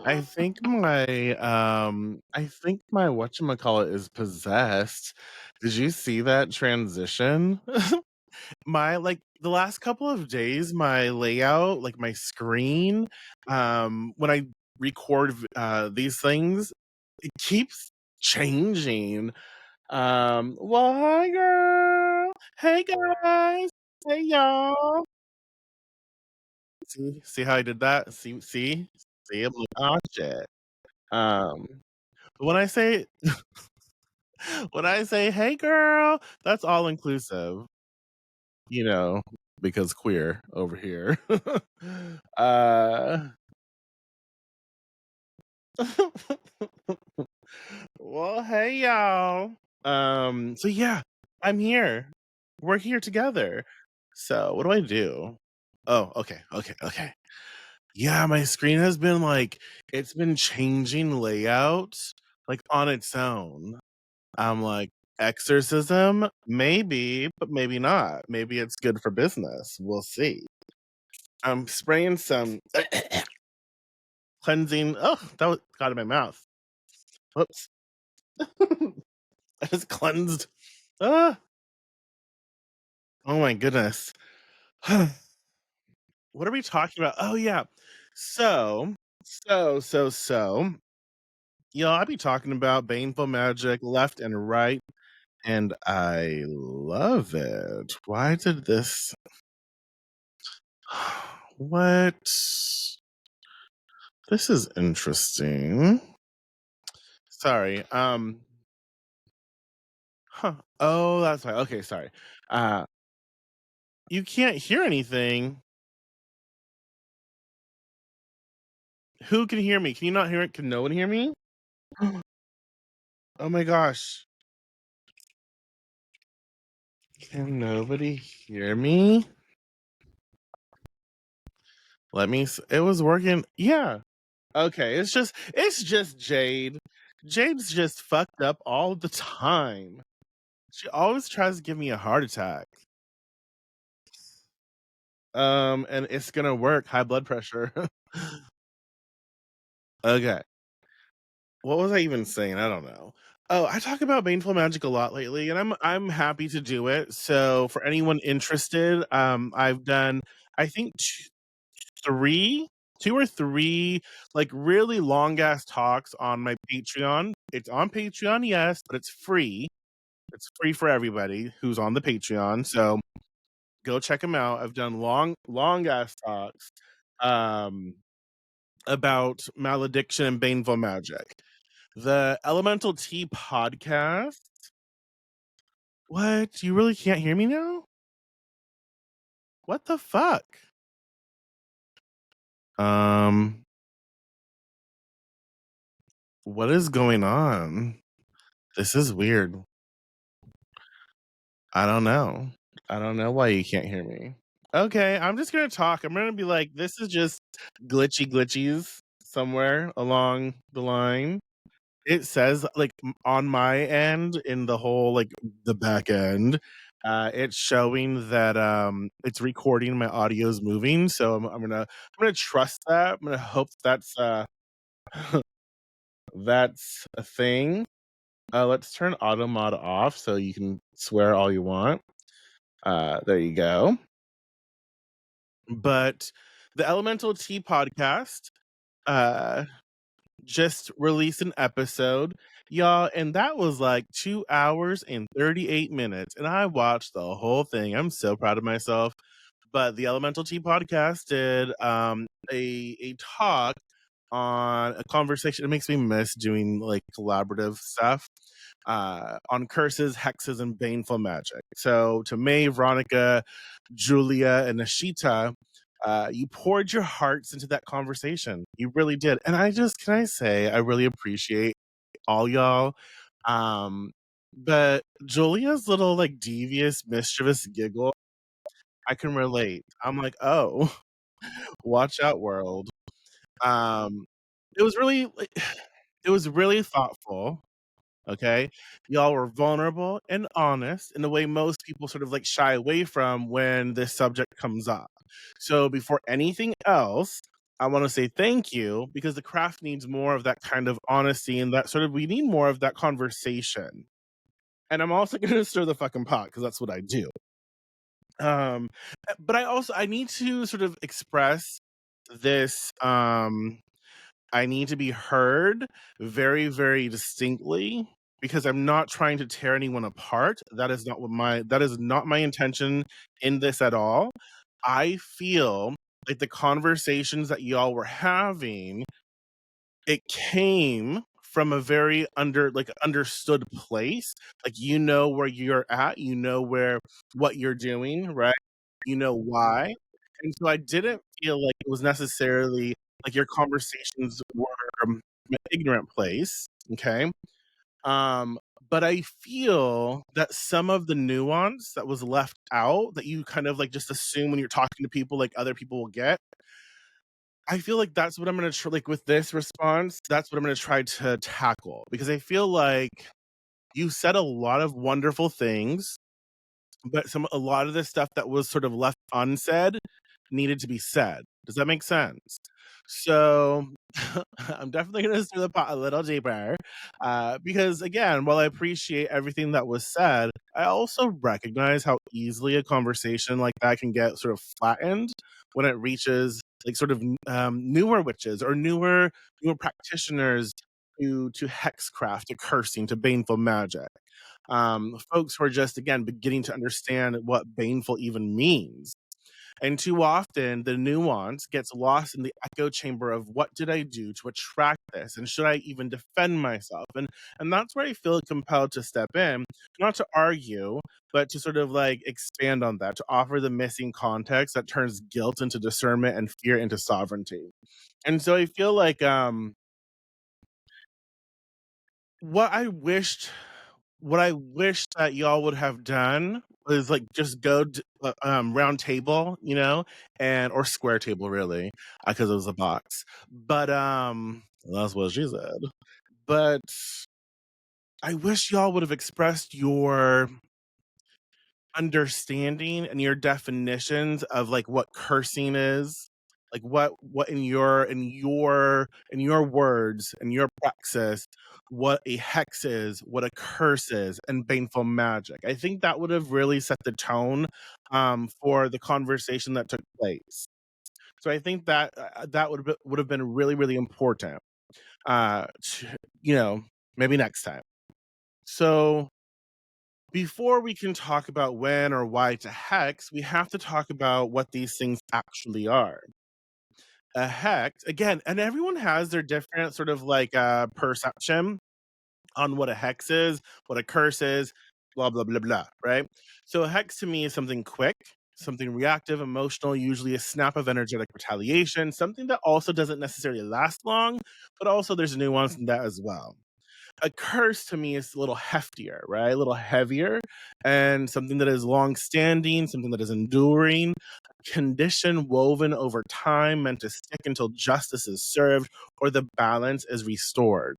I think my whatchamacallit is possessed. Did you see that transition? The last couple of days, my layout, like my screen, when I record these things, it keeps changing. Well, hi girl. Hey guys. Hey y'all. See how I did that? See, I'm like, oh shit. Um, when I say when I say hey girl, that's all inclusive, you know, because queer over here. uh well, hey y'all. So yeah, I'm here. We're here together. So what do I do? Oh, okay. Yeah, my screen has been it's been changing layouts like on its own. I'm like, exorcism? Maybe, but maybe not. Maybe it's good for business. We'll see. I'm spraying some cleansing. Oh, that got in my mouth. Whoops. I just cleansed. Ah, oh my goodness. What are we talking about? Oh yeah. So, so, I'll be talking about Baneful Magic left and right, and I love it. Why did this what? This is interesting. Sorry. Oh, that's right. Okay, sorry. Uh, you can't hear anything. Who can hear me? Can you not hear it? Can no one hear me? Oh my gosh. Can nobody hear me? It was working. Yeah. Okay, it's just Jade. Jade's just fucked up all the time. She always tries to give me a heart attack. And it's gonna work. High blood pressure. Okay. What was I even saying? I don't know. Oh, I talk about Baneful Magic a lot lately, and I'm happy to do it. So for anyone interested, I've done I think three, two or three like really long ass talks on my Patreon. It's on Patreon, yes, but it's free. It's free for everybody who's on the Patreon. So go check them out. I've done long ass talks um about malediction and baneful magic. The Elemental Tea podcast. What? You really can't hear me now? What the fuck? Um what is going on? This is weird. I don't know. I don't know why you can't hear me. Okay, I'm just gonna talk. I'm gonna be like, this is just glitchies somewhere along the line. It says on my end in the whole the back end, it's showing that it's recording my audio's moving. So I'm gonna trust that. I'm gonna hope that's a thing. Let's turn auto mod off so you can swear all you want. There you go. But the Elemental Tea podcast uh just released an episode, y'all, and that was like 2 hours and 38 minutes. And I watched the whole thing. I'm so proud of myself. But the Elemental Tea podcast did a talk on a conversation. It makes me miss doing collaborative stuff on curses, hexes, and baneful magic. So to May, Veronica, Julia, and Ashita, you poured your hearts into that conversation. You really did. And can I say, I really appreciate all y'all. Um, but Julia's little devious, mischievous giggle, I can relate. I'm like, oh, watch out, world. Um, it was really, it was really thoughtful. Okay. Y'all were vulnerable and honest in the way most people sort of shy away from when this subject comes up. So before anything else, I want to say thank you because the craft needs more of that kind of honesty and that sort of we need more of that conversation. And I'm also going to stir the fucking pot because that's what I do. Um, but I need to sort of express this. I need to be heard very, very distinctly because I'm not trying to tear anyone apart. That is not my intention in this at all. I feel like the conversations that y'all were having, it came from a very understood place. Like you know where you're at, you know where what you're doing, right? You know why. And so I didn't feel like it was necessarily like your conversations were an ignorant place. Okay. Um, but I feel that some of the nuance that was left out that you kind of like just assume when you're talking to people like other people will get, I feel like that's what I'm gonna like with this response, that's what I'm gonna try to tackle because I feel like you said a lot of wonderful things, but a lot of the stuff that was sort of left unsaid needed to be said. Does that make sense? So I'm definitely going to stir the pot a little deeper because, again, while I appreciate everything that was said, I also recognize how easily a conversation like that can get sort of flattened when it reaches like sort of newer witches or newer practitioners to hexcraft, to cursing, to baneful magic. Folks who are just again beginning to understand what baneful even means. And too often, the nuance gets lost in the echo chamber of what did I do to attract this, and should I even defend myself? And that's where I feel compelled to step in, not to argue, but to sort of like expand on that, to offer the missing context that turns guilt into discernment and fear into sovereignty. And so I feel like what I wished what I wish that y'all would have done was like just go round table, you know, and or square table really, because it was a box. But that's what she said. But I wish y'all would have expressed your understanding and your definitions of like what cursing is, like what in your words and your praxis, what a hex is, what a curse is, and baneful magic. I think that would have really set the tone for the conversation that took place. So I think that that would have been really really important. To, you know, maybe next time. So before we can talk about when or why to hex, we have to talk about what these things actually are. A hex, again, and everyone has their different sort of like perception on what a hex is, what a curse is, blah, blah, blah, blah, right? So a hex to me is something quick, something reactive, emotional, usually a snap of energetic retaliation, something that also doesn't necessarily last long, but also there's nuance in that as well. A curse to me is a little heftier, right? A little heavier and something that is long standing, something that is enduring, a condition woven over time meant to stick until justice is served or the balance is restored.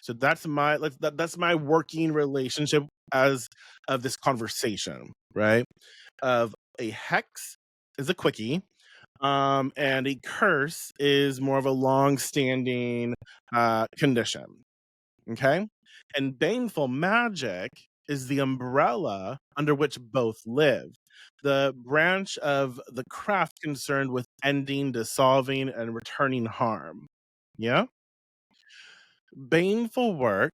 So that's my working relationship as of this conversation, right? Of a hex is a quickie, and a curse is more of a long standing condition. Okay. And baneful magic is the umbrella under which both live. The branch of the craft concerned with ending, dissolving, and returning harm. Yeah. Baneful work.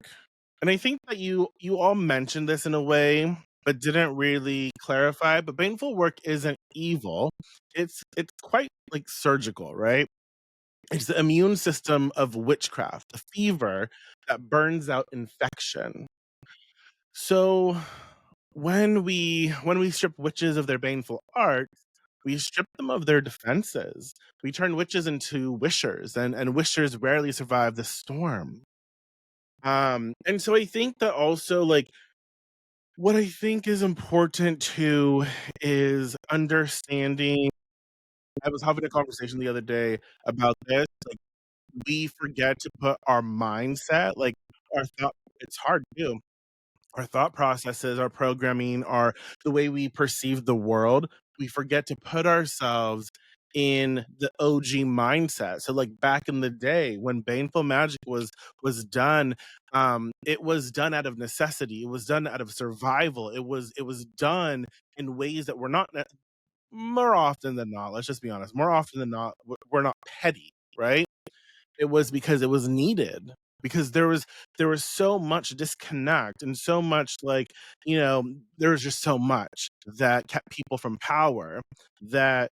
And I think that you all mentioned this in a way, but didn't really clarify. But baneful work isn't evil. It's quite like surgical, right? It's the immune system of witchcraft, the fever that burns out infection. So when we strip witches of their baneful art, we strip them of their defenses. We turn witches into wishers, and wishers rarely survive the storm. And so I think that also like what I think is important too is understanding. I was having a conversation the other day about this. Like we forget to put our mindset, like our thought. It's hard too our thought processes, our programming, our the way we perceive the world, we forget to put ourselves in the OG mindset. So like back in the day when Baneful Magic was done, it was done out of necessity. It was done out of survival. It was done in ways that were not more often than not, let's just be honest, more often than not, we're not petty, right? It was because it was needed. Because there was so much disconnect and so much like, there was just so much that kept people from power that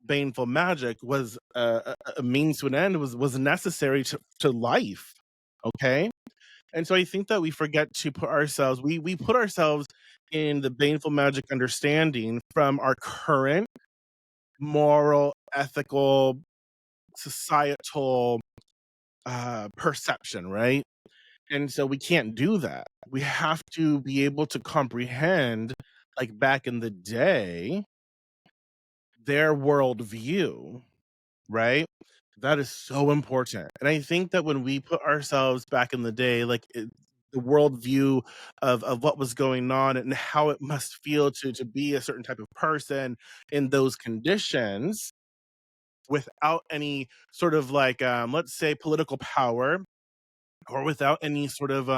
Baneful Magic was a means to an end, was necessary to life. Okay. And so I think that we forget to put ourselves, we put ourselves in the Baneful Magic understanding from our current moral, ethical, societal perception, right? And so we can't do that. We have to be able to comprehend, like back in the day, their worldview, right? That is so important. And I think that when we put ourselves back in the day, like the worldview of what was going on and how it must feel to be a certain type of person in those conditions, without any sort of like let's say political power, or without any sort of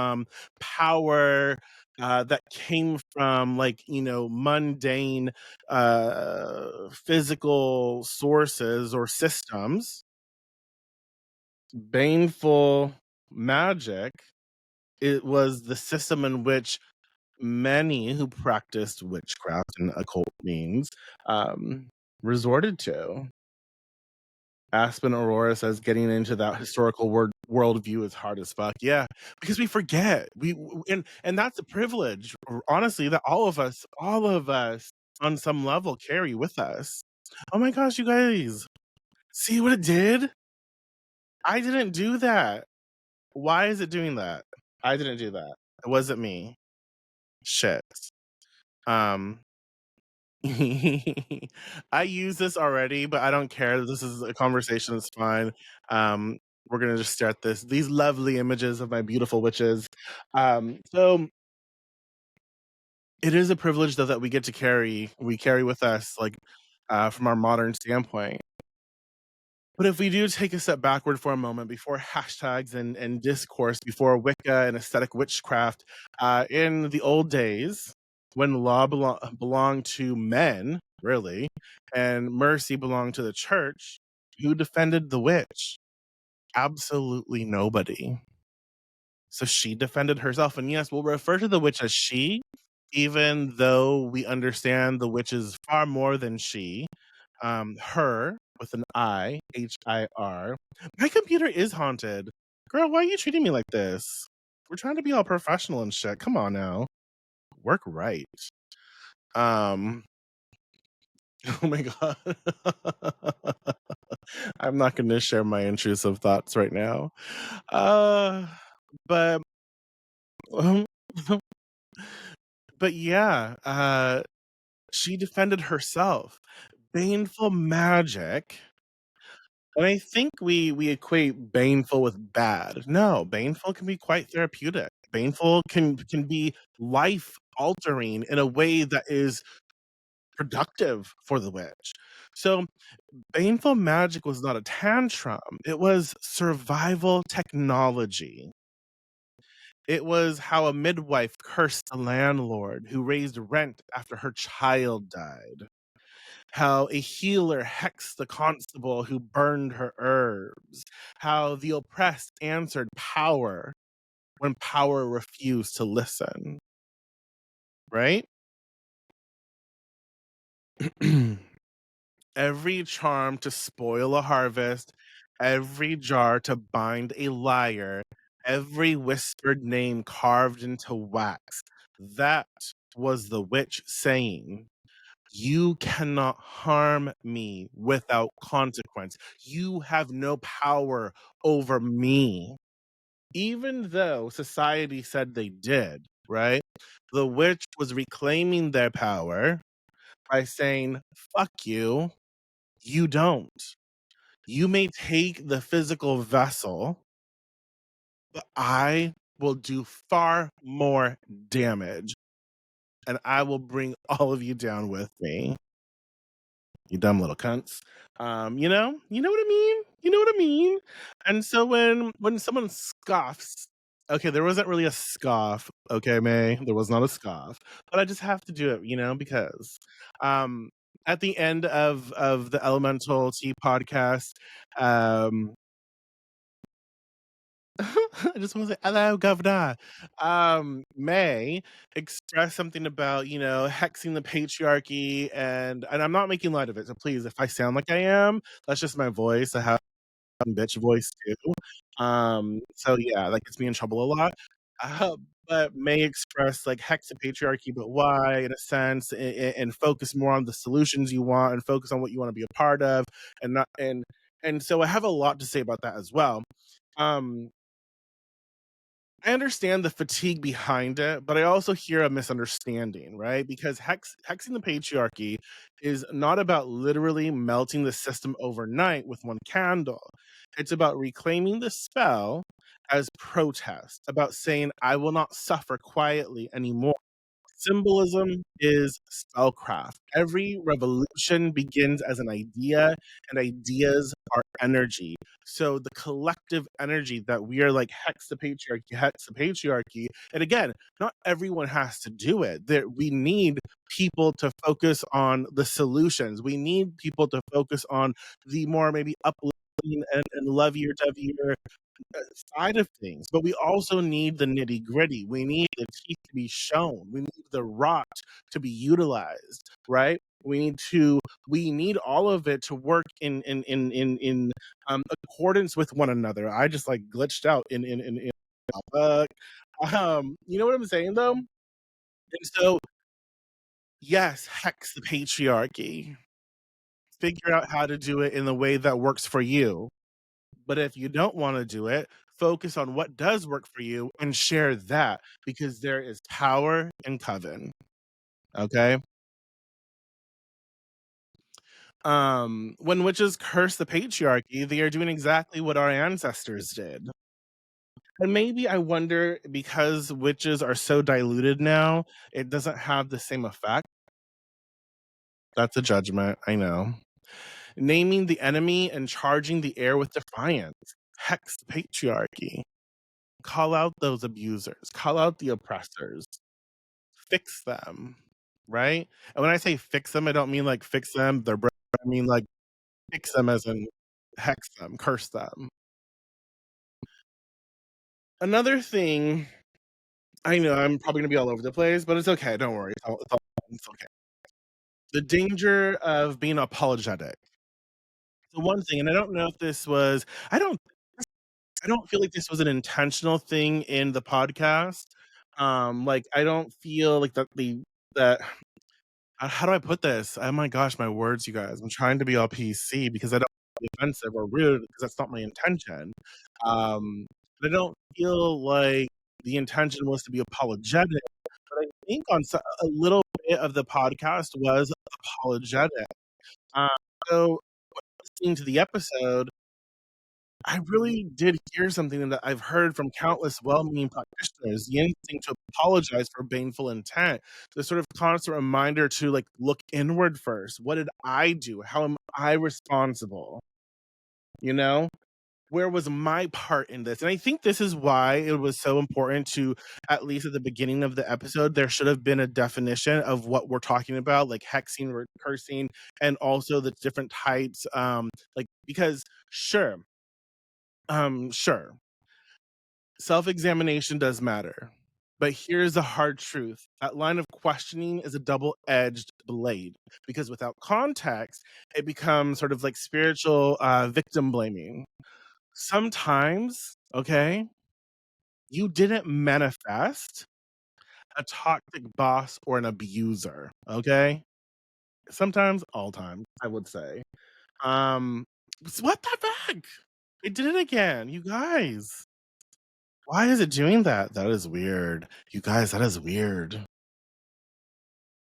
power that came from like mundane physical sources or systems. Baneful Magic, it was the system in which many who practiced witchcraft and occult means resorted to. Aspen Aurora says getting into that historical worldview is hard as fuck. Yeah, because we forget. And that's a privilege, honestly, that all of us, on some level carry with us. Oh my gosh, you guys, see what it did? I didn't do that. Why is it doing that? I didn't do that. It wasn't me. Shit. Um, I use this already, but I don't care. This is a conversation. It's fine. Um, we're gonna just start these lovely images of my beautiful witches. So it is a privilege though that we get to carry. We carry with us, like, from our modern standpoint. But if we do take a step backward for a moment, before hashtags and discourse, before Wicca and aesthetic witchcraft, in the old days, when law belonged to men, really, and mercy belonged to the church, who defended the witch? Absolutely nobody. So she defended herself. And yes, we'll refer to the witch as she, even though we understand the witch is far more than she. Her with an I, HIR. My computer is haunted. Girl, why are you treating me like this? We're trying to be all professional and shit. Come on now. Work right. Um, oh my god. I'm not gonna share my intrusive thoughts right now. Uh but but yeah, she defended herself. Baneful Magic. And I think we equate baneful with bad. No, baneful can be quite therapeutic. Baneful can be life altering in a way that is productive for the witch. So Baneful Magic was not a tantrum. It was survival technology. It was how a midwife cursed the landlord who raised rent after her child died. How a healer hexed the constable who burned her herbs. How the oppressed answered power when power refused to listen. Right? Every charm to spoil a harvest, every jar to bind a liar, every whispered name carved into wax. That was the witch saying, "You cannot harm me without consequence. You have no power over me." Even though society said they did, right? The witch was reclaiming their power by saying, "Fuck you. You don't. You may take the physical vessel, but I will do far more damage, and I will bring all of you down with me." You dumb little cunts. You know what I mean? You know what I mean? And so when someone scoffs, okay, there wasn't really a scoff, okay, May. There was not a scoff. But I just have to do it, because um at the end of the Elemental Tea podcast, um I just want to say hello, Governor. May expressed something about hexing the patriarchy, and I'm not making light of it. So please, if I sound like I am, that's just my voice. I have a bitch voice too. So yeah, that gets me in trouble a lot. Uh, but May express like hex the patriarchy, but why, in a sense, and focus more on the solutions you want, and focus on what you want to be a part of, and not and so I have a lot to say about that as well. Um, I understand the fatigue behind it, but I also hear a misunderstanding, right? Because hexing the patriarchy is not about literally melting the system overnight with one candle. It's about reclaiming the spell as protest, about saying, I will not suffer quietly anymore. Symbolism is spellcraft. Every revolution begins as an idea, and ideas are energy. So the collective energy that we are like hex the patriarchy. And again, not everyone has to do it. We need people to focus on the solutions. We need people to focus on the more maybe uplifting and lovey-dovey side of things, but we also need the nitty gritty. We need the teeth to be shown. We need the rot to be utilized, right? We need all of it to work in accordance with one another. I just like glitched out in you know what I'm saying though? And so yes, hex the patriarchy. Figure out how to do it in the way that works for you. But if you don't want to do it, focus on what does work for you and share that, because there is power in coven. Okay. When witches curse the patriarchy, they are doing exactly what our ancestors did. And maybe I wonder, because witches are so diluted now, it doesn't have the same effect. That's a judgment, I know. Naming the enemy and charging the air with defiance. Hex the patriarchy. Call out those abusers, call out the oppressors, fix them, right? And when I say fix them, I don't mean like fix them, I mean like fix them as in hex them, curse them. Another thing, I know I'm probably gonna be all over the place, but it's okay. Don't worry. It's okay. The danger of being apologetic. The one thing, and I don't know if this was, I don't feel like this was an intentional thing in the podcast. Like I don't feel like that how do I put this? Oh my gosh, my words, you guys. I'm trying to be all PC because I don't want to be offensive or rude, because that's not my intention. But I don't feel like the intention was to be apologetic. But I think a little bit of the podcast was apologetic. Um, so listening to the episode, I really did hear something that I've heard from countless well-meaning practitioners, the instinct to apologize for baneful intent, the sort of constant reminder to like look inward first. What did I do? How am I responsible? You know? Where was my part in this? And I think this is why it was so important to, at least at the beginning of the episode, there should have been a definition of what we're talking about, like hexing or cursing, and also the different types. Like because sure, self-examination does matter. But here's the hard truth. That line of questioning is a double-edged blade, because without context, it becomes sort of like spiritual victim blaming. Sometimes, okay, you didn't manifest a toxic boss or an abuser, okay? Sometimes, all times, I would say. Um, what the heck? It did it again, you guys. Why is it doing that? That is weird. You guys, that is weird.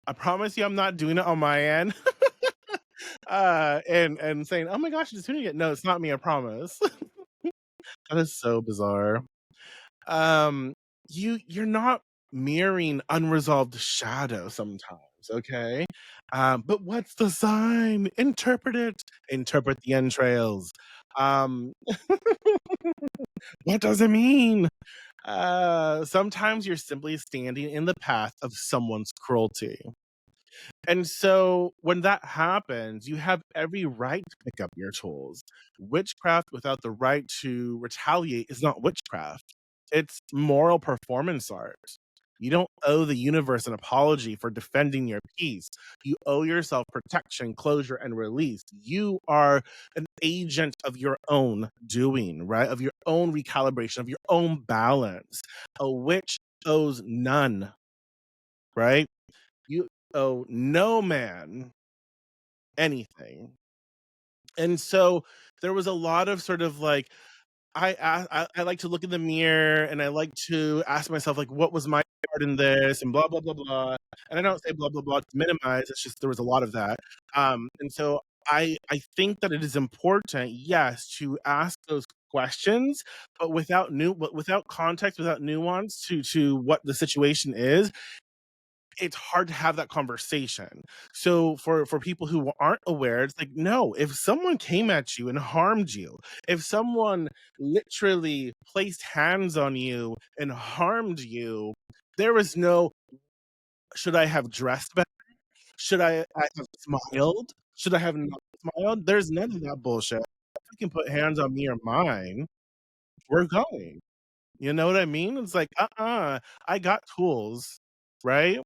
I promise you I'm not doing it on my end. And saying, "Oh my gosh, it's doing it." No, it's not me, I promise. That is so bizarre. Um, you're not mirroring unresolved shadow sometimes. okay? But what's the sign? Interpret it. Interpret the entrails. Um, what does it mean? Sometimes you're simply standing in the path of someone's cruelty. And so when that happens, you have every right to pick up your tools. Witchcraft without the right to retaliate is not witchcraft. It's moral performance art. You don't owe the universe an apology for defending your peace. You owe yourself protection, closure, and release. You are an agent of your own doing, right? Of your own recalibration, of your own balance. A witch owes none, right? You owe no man anything. And so there was a lot of sort of like I like to look in the mirror and I like to ask myself like what was my part in this and blah blah blah blah. And I don't say blah blah blah to minimize. It's just there was a lot of that. And so I think that it is important, yes, to ask those questions, but without context, without nuance to what the situation is, it's hard to have that conversation. So for people who aren't aware, it's like, no, if someone came at you and harmed you, if someone literally placed hands on you and harmed you, there was no, should I have dressed better? Should I have smiled? Should I have not smiled? There's none of that bullshit. If you can put hands on me or mine, we're going. You know what I mean? It's like, I got tools, right?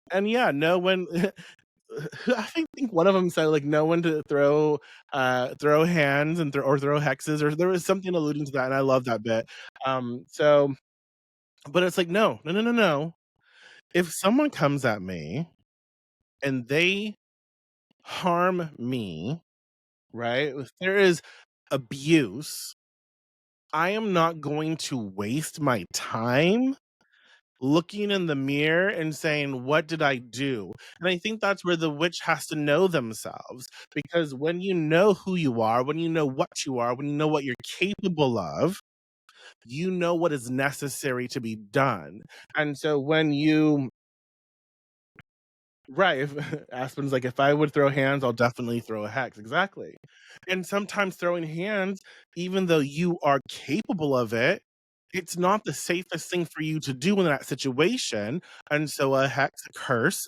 And yeah, no one I think one of them said like no one to throw hands and throw hexes, or there was something alluding to that, and I love that bit. So but it's like no, no, no, no, no. If someone comes at me and they harm me, right? If there is abuse, I am not going to waste my time looking in the mirror and saying, "What did I do?" And I think that's where the witch has to know themselves, because when you know who you are, when you know what you are, when you know what you're capable of, you know what is necessary to be done. And so when you right, if Aspen's like, "If I would throw hands, I'll definitely throw a hex." Exactly. And sometimes throwing hands, even though you are capable of it, it's not the safest thing for you to do in that situation. And so a hex, a curse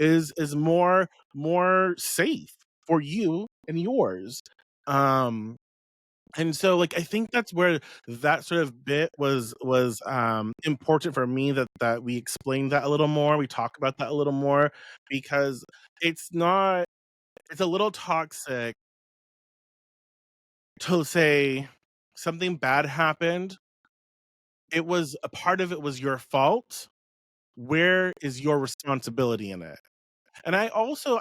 is more safe for you and yours. Um and so like I think that's where that sort of bit was important for me, that we explained that a little more, we talk about that a little more, because it's not, it's a little toxic to say something bad happened, it was a part of it was your fault, where is your responsibility in it? And I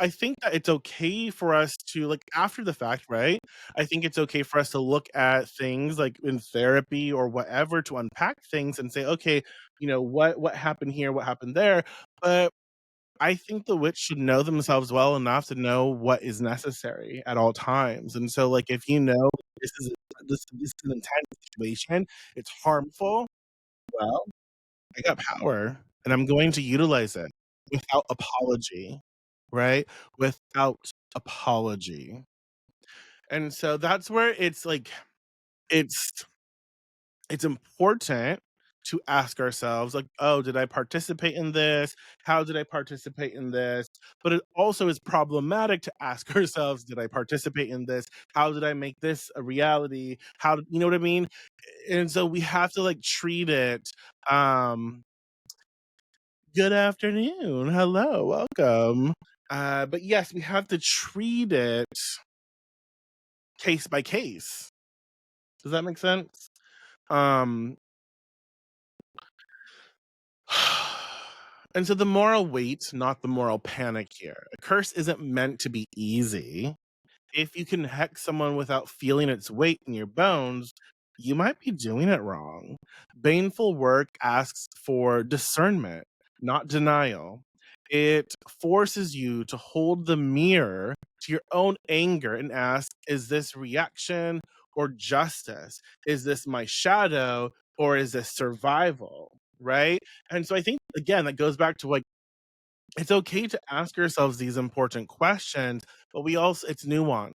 think that it's okay for us to, like, after the fact, right? I think it's okay for us to look at things like in therapy or whatever, to unpack things and say, okay, what happened here, what happened there. But I think the witch should know themselves well enough to know what is necessary at all times. And so, like, if you know this is an intense situation, it's harmful. Well, I got power and I'm going to utilize it without apology, right? Without apology. And so that's where it's like it's it's important to ask ourselves like, oh, did I participate in this? How did I participate in this? But it also is problematic to ask ourselves, did I participate in this? How did I make this a reality? You know what I mean? And so we have to like treat it good afternoon. Hello, welcome. But yes, we have to treat it case by case. Does that make sense? Um, and so the moral weight, not the moral panic here. A curse isn't meant to be easy. If you can hex someone without feeling its weight in your bones, you might be doing it wrong. Baneful work asks for discernment, not denial. It forces you to hold the mirror to your own anger and ask, is this reaction or justice? Is this my shadow or is this survival? Right. And so I think, again, that goes back to like It's okay to ask ourselves these important questions, but we also it's nuanced.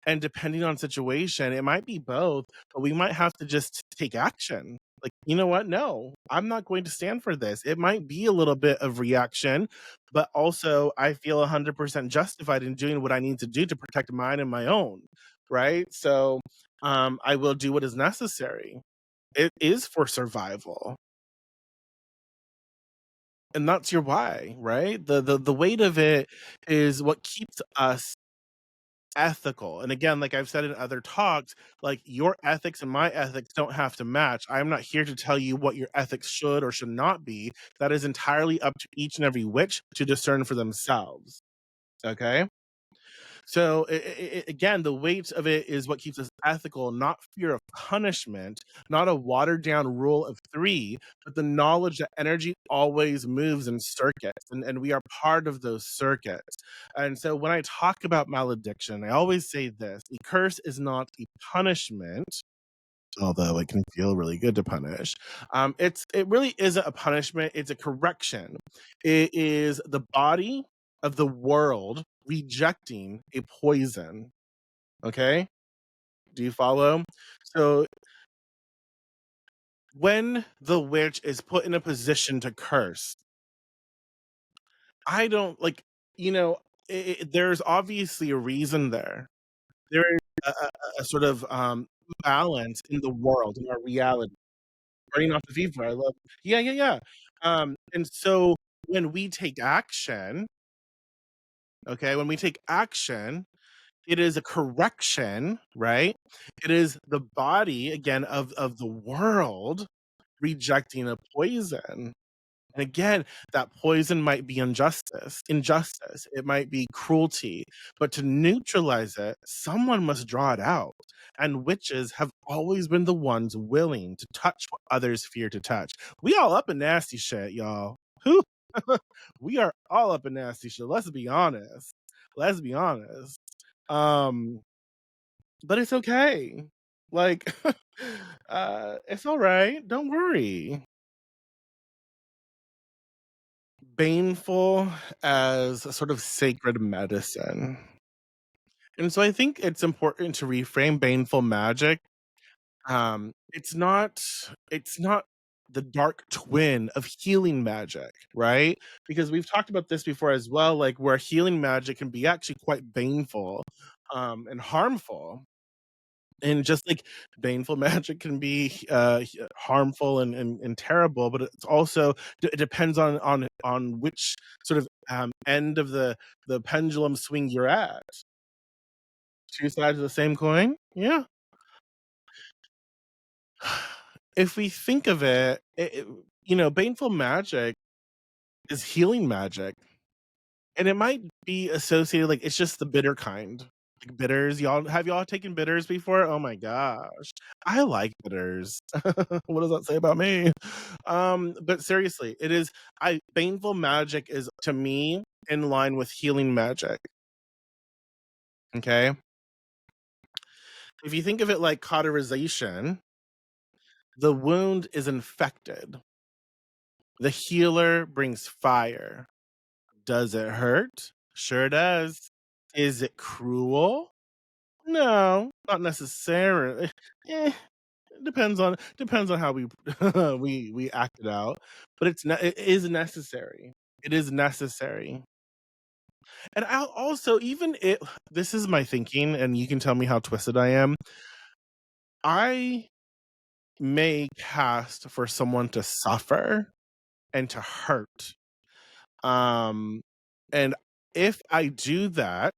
And depending on situation, it might be both, but we might have to just take action. Like, you know what? No, I'm not going to stand for this. It might be a little bit of reaction, but also I feel 100% justified in doing what I need to do to protect mine and my own. Right. So I will do what is necessary. It is for survival. And that's your why, right? The weight of it is what keeps us ethical. And again, like I've said in other talks, like your ethics and my ethics don't have to match. I'm not here to tell you what your ethics should or should not be. That is entirely up to each and every witch to discern for themselves. Okay. So again, the weight of it is what keeps us ethical, not fear of punishment, not a watered down rule of three, but the knowledge that energy always moves in circuits, and we are part of those circuits. And so when I talk about malediction, I always say this: the curse is not a punishment. Although it can feel really good to punish, it really isn't a punishment. It's a correction. It is the body of the world rejecting a poison. Okay, do you follow? So when the witch is put in a position to curse, I don't like. You know, there's obviously a reason there. There is a sort of balance in the world in our reality. Burning off the fever, I love. Yeah, yeah, yeah. And so when we take action, okay, when we take action, it is a correction, right? It is the body again of the world rejecting a poison. And again, that poison might be injustice, it might be cruelty, but to neutralize it, someone must draw it out. And witches have always been the ones willing to touch what others fear to touch. We all up in nasty shit, y'all. Who? We are all up in nasty shit. Let's be honest. Let's be honest. Um, but it's okay. Like, it's all right. Don't worry. Baneful as a sort of sacred medicine. And so I think it's important to reframe baneful magic. It's not the dark twin of healing magic, right? Because we've talked about this before as well, like where healing magic can be actually quite baneful and harmful. And just like baneful magic can be harmful and terrible, but it's also it depends on which sort of end of the pendulum swing you're at. Two sides of the same coin. Yeah. If we think of baneful magic is healing magic, and it might be associated like it's just the bitter kind. Like bitters, y'all taken bitters before? Oh my gosh. I like bitters. What does that say about me? But seriously, it is I baneful magic is to me in line with healing magic. Okay. If you think of it like cauterization, the wound is infected. The healer brings fire. Does it hurt? Sure does. Is it cruel? No, not necessarily. Eh, it depends on how we we act it out, but it is necessary. It is necessary. And I'll also even it this is my thinking, and you can tell me how twisted I am. I may cast for someone to suffer and to hurt. Um, and if I do that,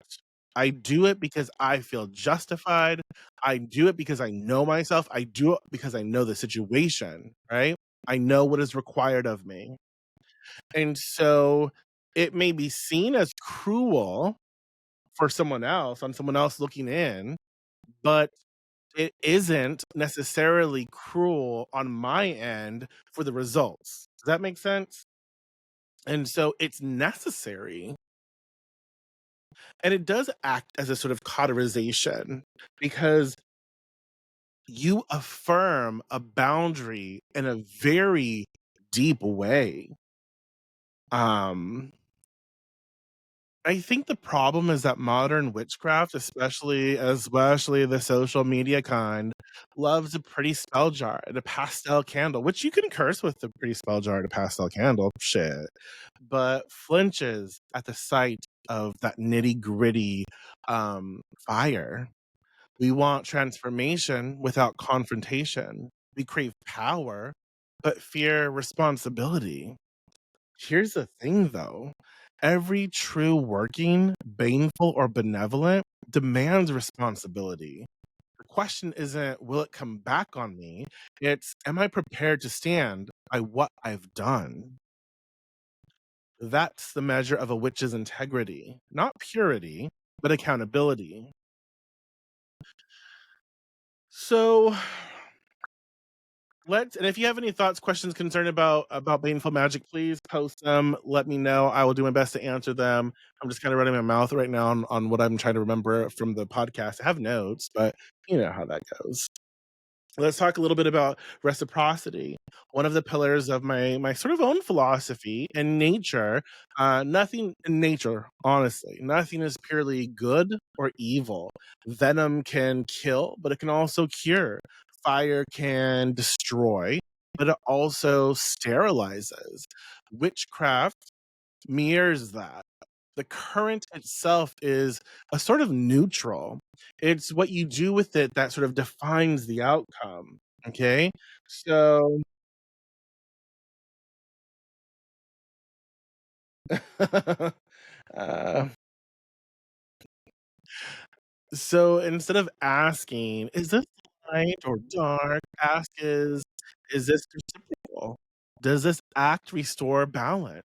I do it because I feel justified. I do it because I know myself. I do it because I know the situation, right? I know what is required of me. And so it may be seen as cruel for someone else looking in, but it isn't necessarily cruel on my end for the results. Does that make sense? And so it's necessary. And it does act as a sort of cauterization because you affirm a boundary in a very deep way. Um, I think the problem is that modern witchcraft, especially the social media kind, loves a pretty spell jar and a pastel candle, which you can curse with a pretty spell jar and a pastel candle, shit, but flinches at the sight of that nitty-gritty, fire. We want transformation without confrontation. We crave power, but fear responsibility. Here's the thing though. Every true working, baneful, or benevolent demands responsibility. The question isn't, will it come back on me? It's, am I prepared to stand by what I've done? That's the measure of a witch's integrity, not purity, but accountability. So, and if you have any thoughts, questions, concern about Baneful Magic, please post them. Let me know. I will do my best to answer them. I'm just kind of running my mouth right now on what I'm trying to remember from the podcast. I have notes, but you know how that goes. Let's talk a little bit about reciprocity. One of the pillars of my sort of own philosophy and nature. Nothing in nature, honestly, nothing is purely good or evil. Venom can kill, but it can also cure. Fire can destroy, but it also sterilizes. Witchcraft mirrors that. The current itself is a sort of neutral. It's what you do with it that sort of defines the outcome. Okay. So, uh, so instead of asking, is this light or dark? Ask is this reciprocal? Does this act restore balance?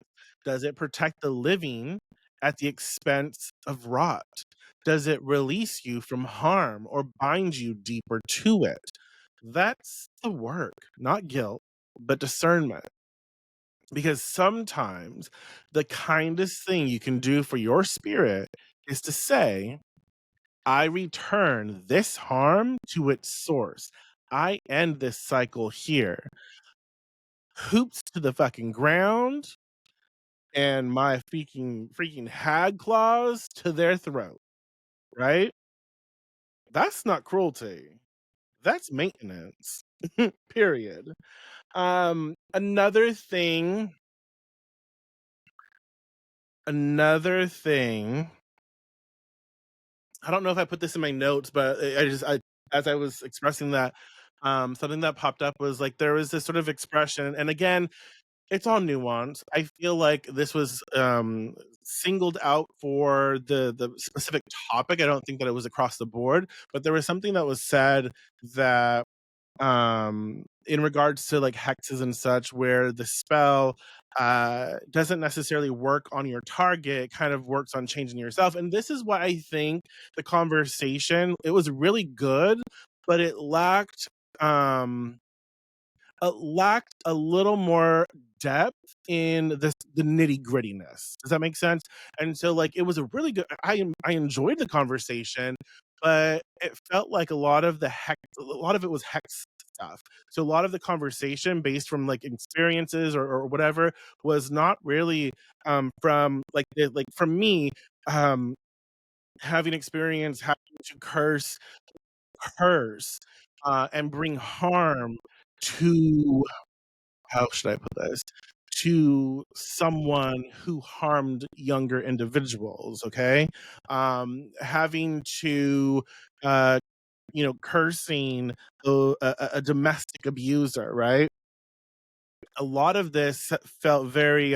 Does it protect the living at the expense of rot? Does it release you from harm or bind you deeper to it? That's the work, not guilt, but discernment. Because sometimes the kindest thing you can do for your spirit is to say, I return this harm to its source. I end this cycle here. Hoops to the fucking ground and my freaking hag claws to their throat, right? That's not cruelty. That's maintenance. Period. Another thing, I don't know if I put this in my notes, but I as I was expressing that, something that popped up was like there was this sort of expression, and again, it's all nuance. I feel like this was singled out for the specific topic. I don't think that it was across the board, but there was something that was said that in regards to like hexes and such, where the spell doesn't necessarily work on your target, kind of works on changing yourself. And this is why I think the conversation, it was really good, but um it lacked a little more depth in the nitty grittiness. Does that make sense? And so, like, it was a really good. I enjoyed the conversation, but it felt like a lot of it was hex stuff. So a lot of the conversation, based from like experiences or whatever, was not really from like from me um having experience having to curse and bring harm to, how should I put this? To someone who harmed younger individuals, okay? Having to, uh, cursing a domestic abuser, right? A lot of this felt very,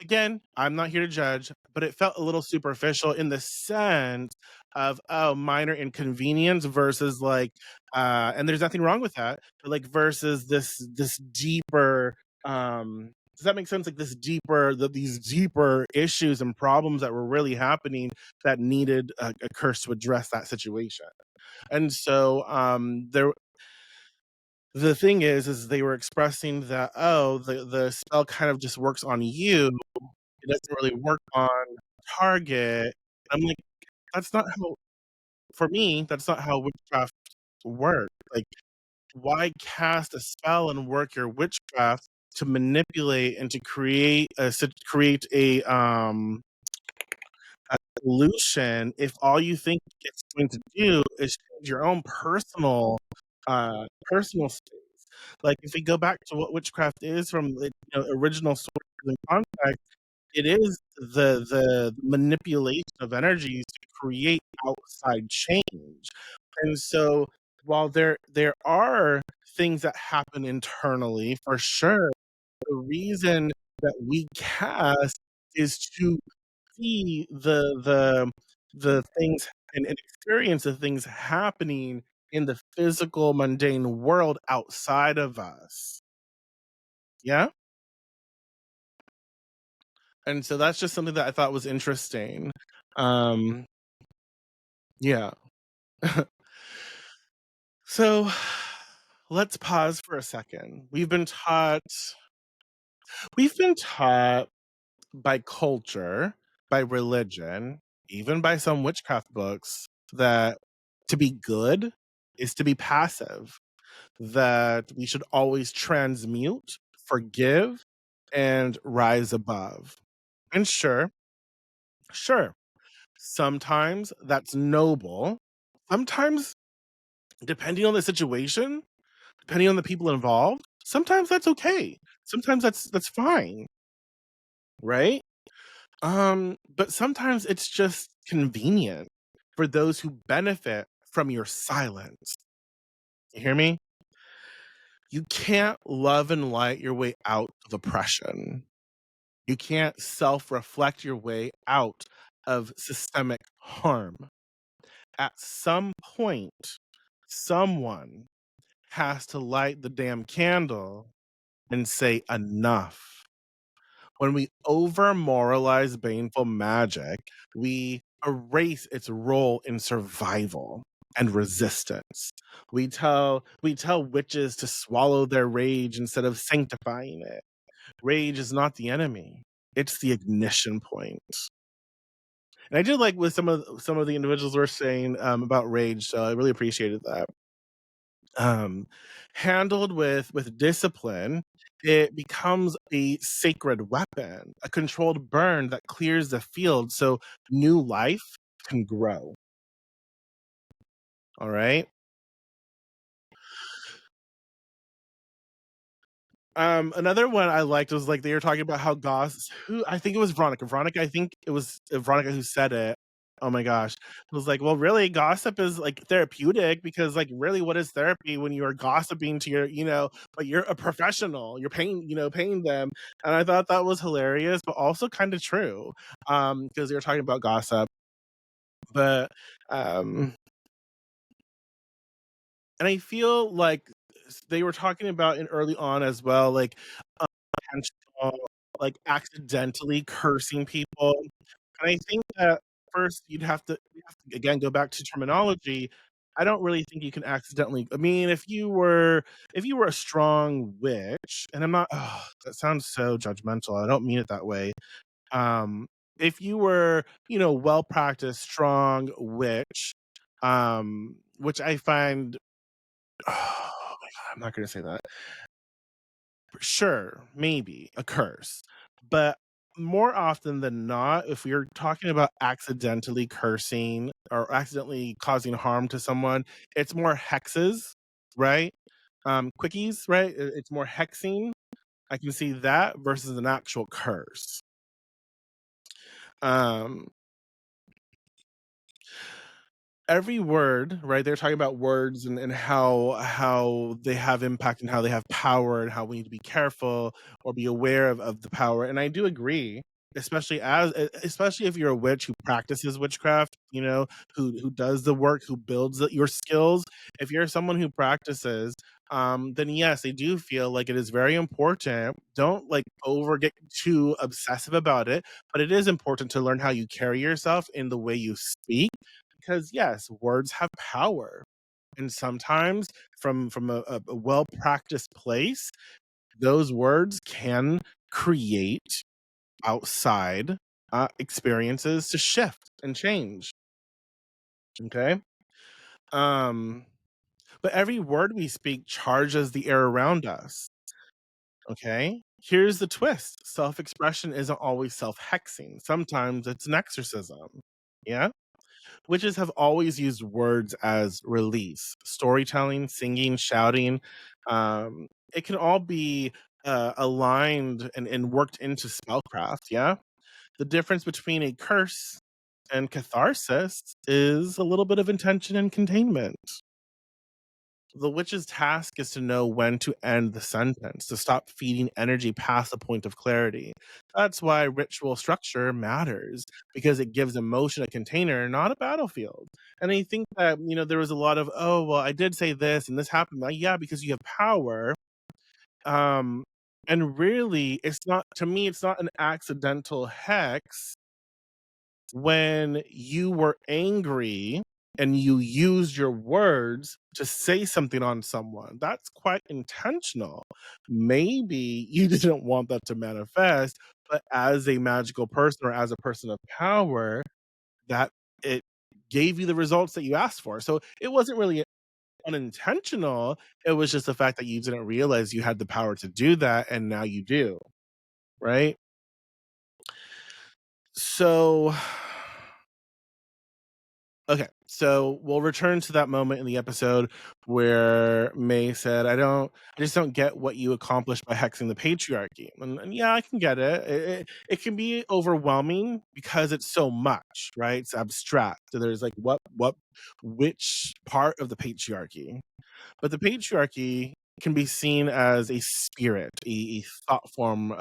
again, I'm not here to judge, but it felt a little superficial in the sense of, oh, minor inconvenience versus like and there's nothing wrong with that, but like versus this deeper does that make sense? Like these deeper issues and problems that were really happening that needed a curse to address that situation. And so the thing is they were expressing that, oh, the spell kind of just works on you, it doesn't really work on target. I'm like, that's not how, for me, that's not how witchcraft works. Like, why cast a spell and work your witchcraft to manipulate and to create a solution if all you think it's going to do is change your own personal space. Like if we go back to what witchcraft is from the original sources and context, it is the manipulation of energies to create outside change. And so while there are things that happen internally, for sure, the reason that we cast is to see the things and experience the things happening in the physical mundane world outside of us. Yeah? And so that's just something that I thought was interesting. Um, yeah. So let's pause for a second. We've been taught by culture, by religion, even by some witchcraft books, that to be good is to be passive, that we should always transmute, forgive, and rise above. And sure, sometimes that's noble. Sometimes, depending on the situation, depending on the people involved, sometimes that's okay. Sometimes that's fine, right? But sometimes it's just convenient for those who benefit from your silence. You hear me? You can't love and light your way out of oppression. You can't self reflect your way out of systemic harm. At some point, someone has to light the damn candle and say enough. When we over moralize baneful magic, we erase its role in survival and resistance. We tell witches to swallow their rage instead of sanctifying it. Rage is not the enemy. It's the ignition point. And I did like what some of the individuals were saying about rage, so I really appreciated that. um, Handled with discipline, it becomes a sacred weapon, a controlled burn that clears the field so new life can grow. All right. Another one I liked was like they were talking about how goss. Who I think it was Veronica. Veronica, I think it was Veronica who said it. Oh my gosh, it was like, well, really, gossip is like therapeutic because, like, really, what is therapy when you are gossiping to but you're a professional, you're paying them, and I thought that was hilarious, but also kind of true, because they were talking about gossip, but um, and I feel like they were talking about in early on as well, like intentional, like accidentally cursing people. And I think that first we have to again go back to terminology. I don't really think you can accidentally. I mean, if you were a strong witch, and I'm not. Oh, that sounds so judgmental. I don't mean it that way. Um, if you were, well practiced, strong witch, which I find. Oh my god, I'm not going to say that. Sure, maybe a curse. But more often than not, if we're talking about accidentally cursing or accidentally causing harm to someone, it's more hexes, right? Quickies, right? It's more hexing. I can see that versus an actual curse. Um, every word, right? They're talking about words and how they have impact and how they have power and how we need to be careful or be aware of the power. And I do agree, especially if you're a witch who practices witchcraft, who does the work, who builds your skills. If you're someone who practices, then yes, they do feel like it is very important. Don't like over get too obsessive about it, but it is important to learn how you carry yourself in the way you speak because yes, words have power, and sometimes from a well practiced place, those words can create outside experiences to shift and change. Okay. Um, but every word we speak charges the air around us. Okay. Here's the twist: self expression isn't always self hexing, sometimes it's an exorcism. Yeah. Witches have always used words as release, storytelling, singing, shouting. It can all be aligned and worked into spellcraft. Yeah. The difference between a curse and catharsis is a little bit of intention and containment. The witch's task is to know when to end the sentence, to stop feeding energy past the point of clarity. That's why ritual structure matters, because it gives emotion a container, not a battlefield. And I think that, there was a lot of, oh, well, I did say this and this happened. Like, yeah, because you have power. Um, and really, it's not, to me, it's not an accidental hex when you were angry and you used your words to say something on someone. That's quite intentional. Maybe you didn't want that to manifest, but as a magical person or as a person of power, that it gave you the results that you asked for. So it wasn't really unintentional. It was just the fact that you didn't realize you had the power to do that, and now you do, right? So okay, so we'll return to that moment in the episode where May said, I just don't get what you accomplished by hexing the patriarchy." And yeah, I can get it. It can be overwhelming because it's so much, right? It's abstract. So there's like, which part of the patriarchy? But the patriarchy can be seen as a spirit, a thought form,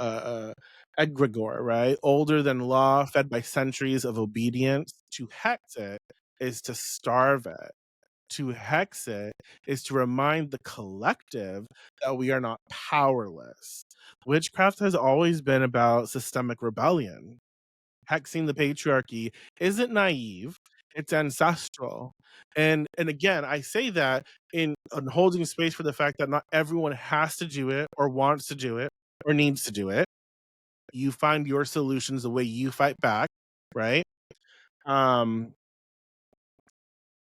egregore, right? Older than law, fed by centuries of obedience. To hex it is to starve it. To hex it is to remind the collective that we are not powerless. Witchcraft has always been about systemic rebellion. Hexing the patriarchy isn't naive, it's ancestral. And again, I say that in holding space for the fact that not everyone has to do it or wants to do it or needs to do it. You find your solutions the way you fight back, right? Um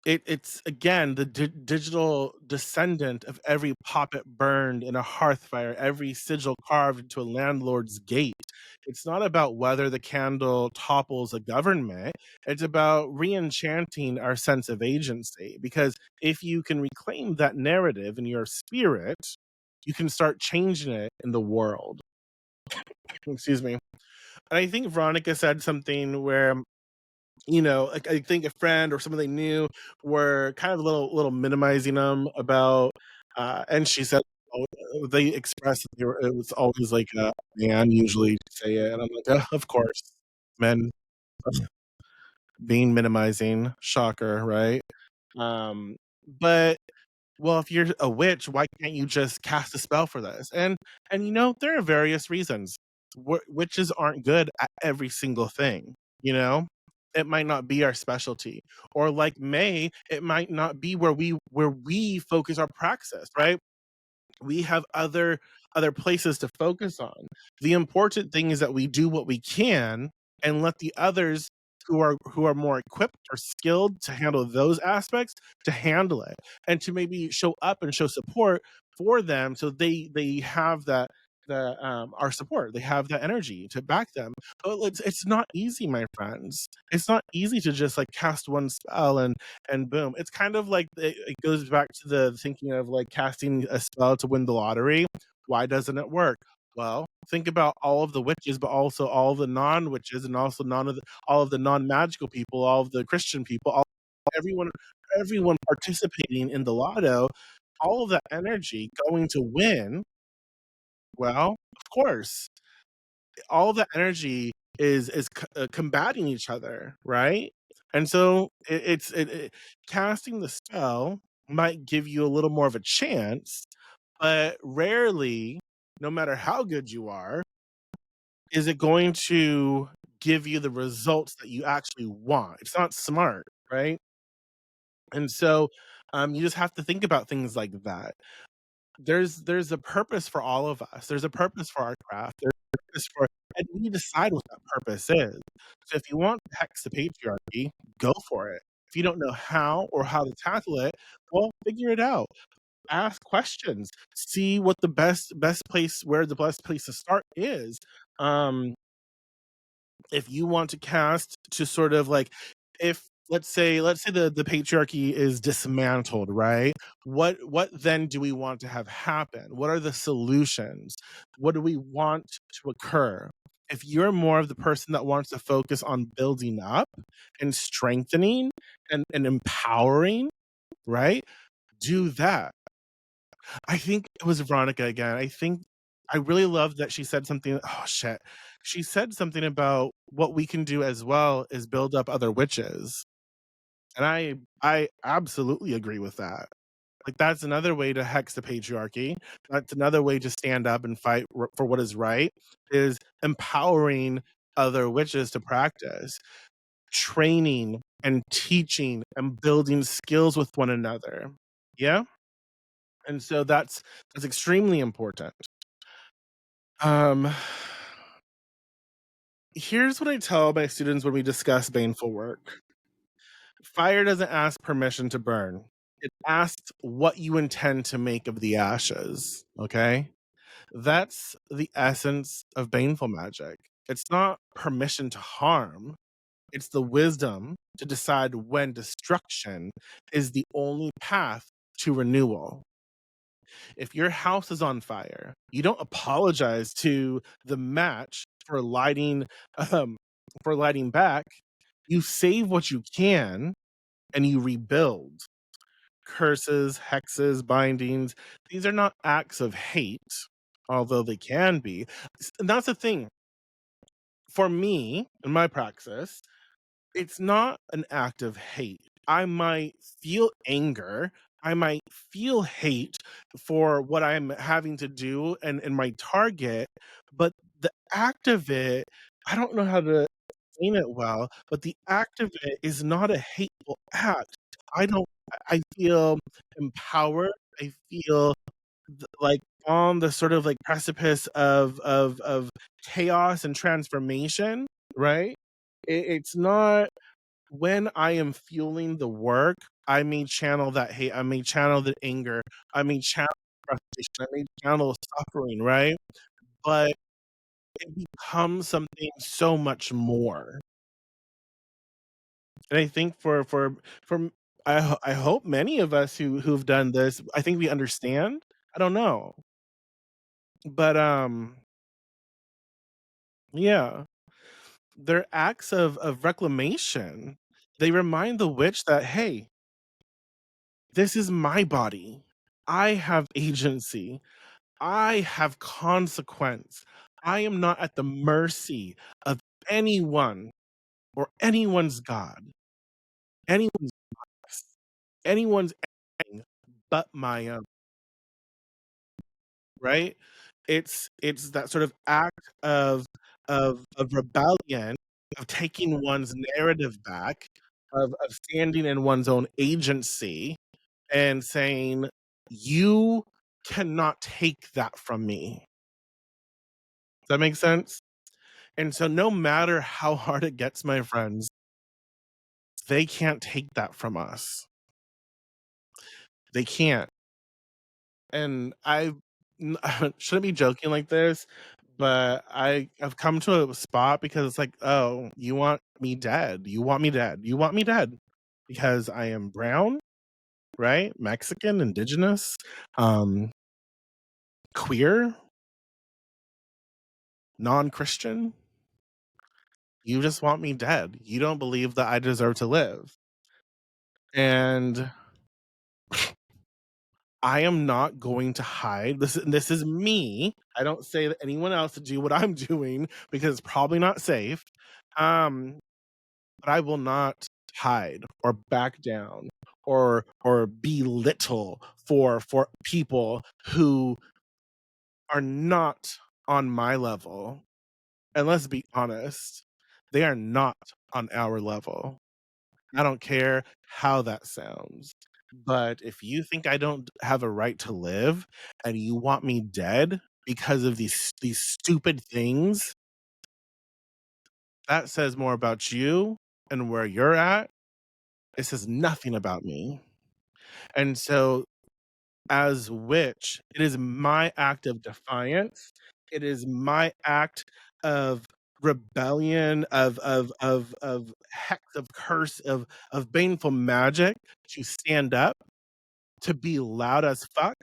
it's again the digital descendant of every poppet burned in a hearth fire, every sigil carved into a landlord's gate. It's not about whether the candle topples a government. It's about re-enchanting our sense of agency. Because if you can reclaim that narrative in your spirit, you can start changing it in the world. Excuse me. And I think Veronica said something where like I think a friend or someone they knew were kind of a little minimizing them about, and she said, they expressed that it was always like a man usually to say it, and I'm like, of course, men being minimizing, shocker, right? Um, but well, if you're a witch, why can't you just cast a spell for this? And there are various reasons. Witches aren't good at every single thing. You know, it might not be our specialty, or like May, it might not be where we focus our praxis. Right? We have other places to focus on. The important thing is that we do what we can and let the others who are more equipped or skilled to handle those aspects to handle it, and to maybe show up and show support for them, so they have the our support, they have that energy to back them. But it's not easy, my friends. It's not easy to just like cast one spell and boom. It's kind of like it goes back to the thinking of like casting a spell to win the lottery. Why doesn't it work? Well, think about all of the witches, but also all of the non-witches, and also all of the non-magical people, all of the Christian people, everyone, everyone participating in the lotto. All of that energy going to win. Well, of course, all of that energy is combating each other, right? And so casting the spell might give you a little more of a chance, but rarely, no matter how good you are, is it going to give you the results that you actually want. It's not smart, right? And so you just have to think about things like that. There's a purpose for all of us. There's a purpose for our craft. There's a purpose for, and we decide what that purpose is. So if you want to hex the patriarchy, go for it. If you don't know how or how to tackle it, well, figure it out. ask questions, see what the best place where the best place to start is. Um, if you want to cast to sort of like if let's say the patriarchy is dismantled, right? What then do we want to have happen? What are the solutions? What do we want to occur? If you're more of the person that wants to focus on building up and strengthening and empowering, right? Do that. I think it was Veronica again. I really love that she said something. Oh shit. She said something about what we can do as well is build up other witches. And I absolutely agree with that. Like that's another way to hex the patriarchy. That's another way to stand up and fight for what is right is empowering other witches to practice, training and teaching and building skills with one another. Yeah? And so that's extremely important. Um, here's what I tell my students when we discuss baneful work. Fire doesn't ask permission to burn. It asks what you intend to make of the ashes. Okay? That's the essence of baneful magic. It's not permission to harm. It's the wisdom to decide when destruction is the only path to renewal. If your house is on fire, you don't apologize to the match um, for lighting back. You save what you can and you rebuild. Curses, hexes, bindings, these are not acts of hate, although they can be. And that's the thing. For me, in my praxis, it's not an act of hate. I might feel anger. I might feel hate for what I'm having to do and my target, but the act of it, I don't know how to explain it well, but the act of it is not a hateful act. I feel empowered. I feel like on the sort of like precipice of chaos and transformation, right? It's not when I am fueling the work, I may channel that hate, I may channel the anger, I may channel frustration, I may channel suffering, right? But it becomes something so much more. And I think for I hope many of us who've done this, I think we understand. I don't know. But yeah, they're acts of reclamation. They remind the witch that hey, this is my body. I have agency. I have consequence. I am not at the mercy of anyone or anyone's God, anyone's anyone's anything but my own, right? It's that sort of act of rebellion, of taking one's narrative back, of standing in one's own agency and saying, "You cannot take that from me." Does that make sense? And so no matter how hard it gets, my friends, they can't take that from us. They can't. And I shouldn't be joking like this, but I've come to a spot because it's like, "Oh, you want me dead. You want me dead. You want me dead." Because I am brown, right? Mexican, indigenous, um, queer, non-Christian. You just want me dead. You don't believe that I deserve to live. And I am not going to hide. This is me. I don't say that anyone else to do what I'm doing because it's probably not safe. Um, but I will not hide or back down or belittle for people who are not on my level. And let's be honest, they are not on our level. I don't care how that sounds. But if you think I don't have a right to live and you want me dead because of these stupid things, that says more about you and where you're at. It says nothing about me. And so as witch, it is my act of defiance. It is my act of rebellion, of hex, of curse, of baneful magic to stand up, to be loud as fuck,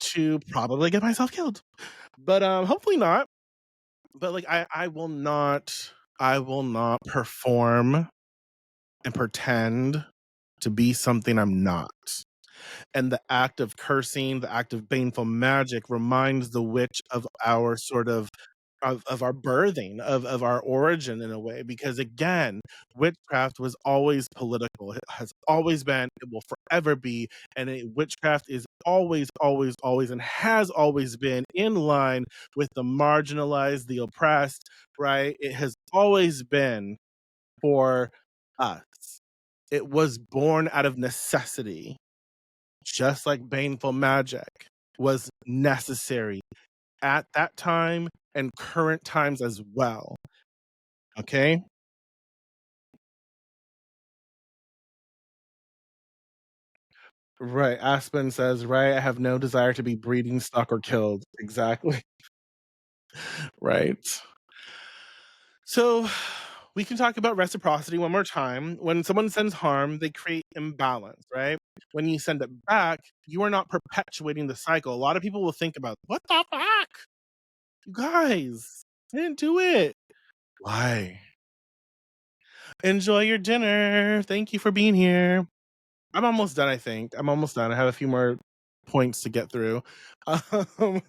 to probably get myself killed. But hopefully not. But like I will not perform and pretend to be something I'm not. And the act of cursing, the act of baneful magic reminds the witch of our sort of our birthing, of our origin in a way. Because again, witchcraft was always political. It has always been, it will forever be, and witchcraft is always, always, always, and has always been in line with the marginalized, the oppressed, right? It has always been for us. It was born out of necessity, just like baneful magic was necessary at that time and current times as well. Okay? Right. Aspen says, right, I have no desire to be breeding, stuck, or killed. Exactly. Right. So we can talk about reciprocity one more time. When someone sends harm, they create imbalance, right? When you send it back, you are not perpetuating the cycle. A lot of people will think about, what the fuck? You guys, I didn't do it. Why? Enjoy your dinner. Thank you for being here. I'm almost done, I think. I'm almost done. I have a few more points to get through. Um,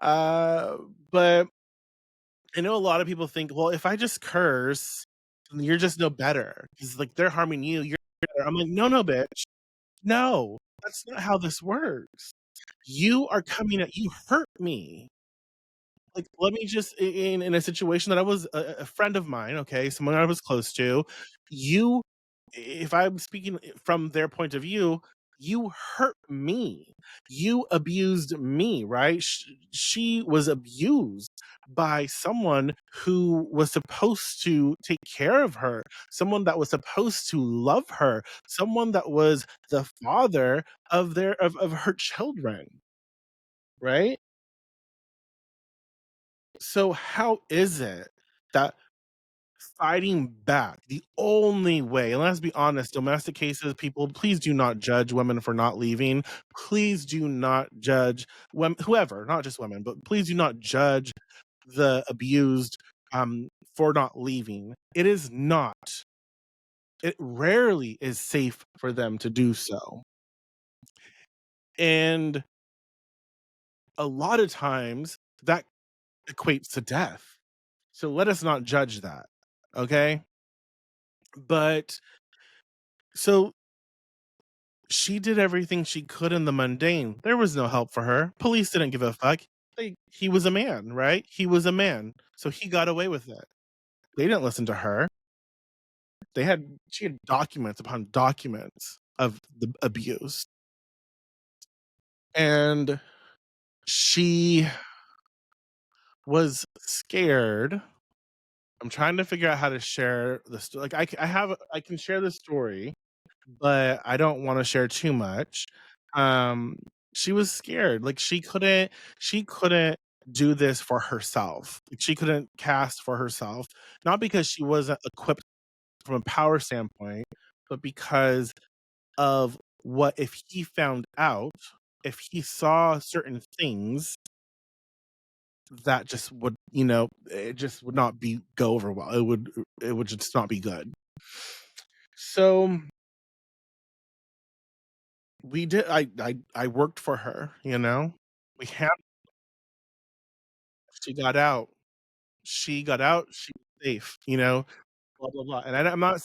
uh, but I know a lot of people think, well, if I just curse, then you're just no better. Because like they're harming you, you're better. I'm like, no, no, bitch. No, that's not how this works. You are coming at you hurt me. Like, let me just in a situation that I was a friend of mine, okay, someone I was close to, you if I'm speaking from their point of view, you hurt me. You abused me, right? She was abused by someone who was supposed to take care of her, someone that was supposed to love her, someone that was the father of her children, right? So how is it that fighting back, the only way, and let's be honest, domestic cases, people, please do not judge women for not leaving. Please do not judge women, whoever, not just women, but please do not judge the abused for not leaving. It is not. It rarely is safe for them to do so. And a lot of times that equates to death. So let us not judge that. Okay? But so she did everything she could in the mundane. There was no help for her. Police didn't give a fuck. He was a man, right? He was a man. So he got away with it. They didn't listen to her. She had documents upon documents of the abuse. And she was scared. I'm trying to figure out how to share the story. Like I can share the story, but I don't wanna share too much. Um, she was scared, like, she couldn't do this for herself. Like, she couldn't cast for herself, not because she wasn't equipped from a power standpoint, but because of what if he found out, if he saw certain things that just would, it just would not be go over well. It would just not be good. So we did I worked for her, you know? We had she got out. She got out, she was safe, blah, blah, blah, and I'm not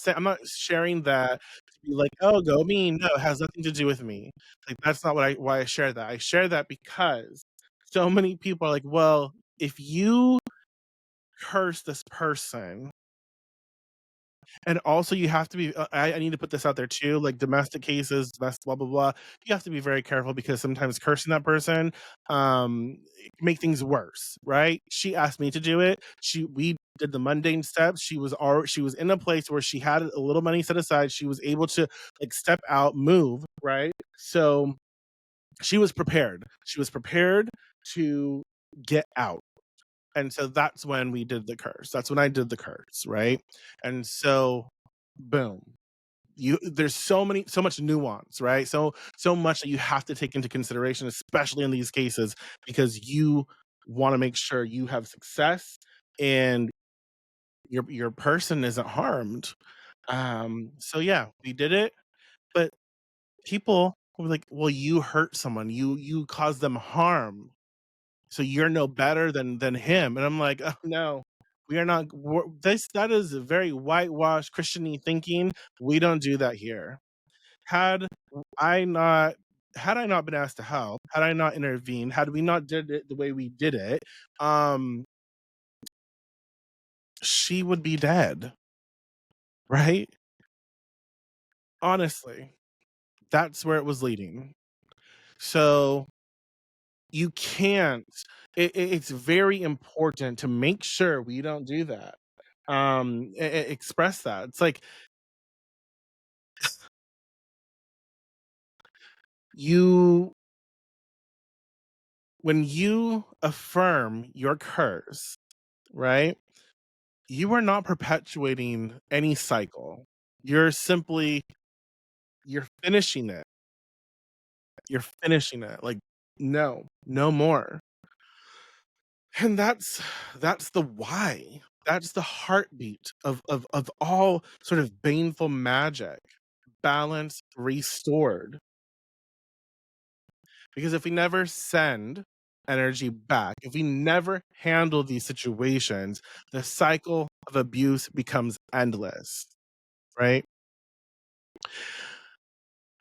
sharing that to be like, "Oh, go me." No, it has nothing to do with me. Like, that's not why I share that. I share that because so many people are like, "Well, if you curse this person." And also you have to be I need to put this out there too, like domestic cases, domestic blah blah blah. You have to be very careful because sometimes cursing that person make things worse, right? She asked me to do it. We did the mundane steps. She was in a place where she had a little money set aside. She was able to like step out, move, right? So She was prepared. She was prepared to get out. And so that's when we did the curse. That's when I did the curse, right? And so boom. There's so much nuance, right? So much that you have to take into consideration, especially in these cases, because you want to make sure you have success and your person isn't harmed. So yeah, we did it, but people were like, "Well, you hurt someone. You caused them harm. So you're no better than him." And I'm like, "Oh no. We are not this that is a very whitewashed Christiany thinking. We don't do that here." Had I not had I not been asked to help, had I not intervened, had we not did it the way we did it, um, she would be dead, right? Honestly, that's where it was leading. So you can't. It's very important to make sure we don't do that. Express that. It's like you when you affirm your curse, right? You are not perpetuating any cycle. You're simply you're finishing it. You're finishing it. Like, no, no more. And that's the why. That's the heartbeat of all sort of baneful magic. Balance restored. Because if we never send energy back, if we never handle these situations, the cycle of abuse becomes endless, right?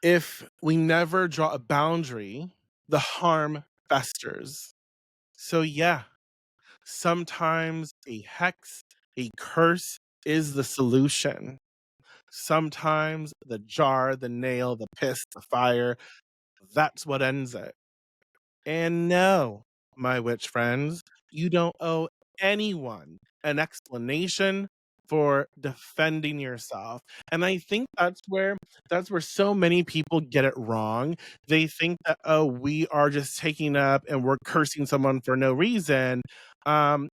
If we never draw a boundary, the harm festers. So, yeah, sometimes a hex, a curse is the solution. Sometimes the jar, the nail, the piss, the fire, that's what ends it. And no, my witch friends, you don't owe anyone an explanation for defending yourself. And I think that's where so many people get it wrong. They think that, oh, we are just taking up and we're cursing someone for no reason. Um,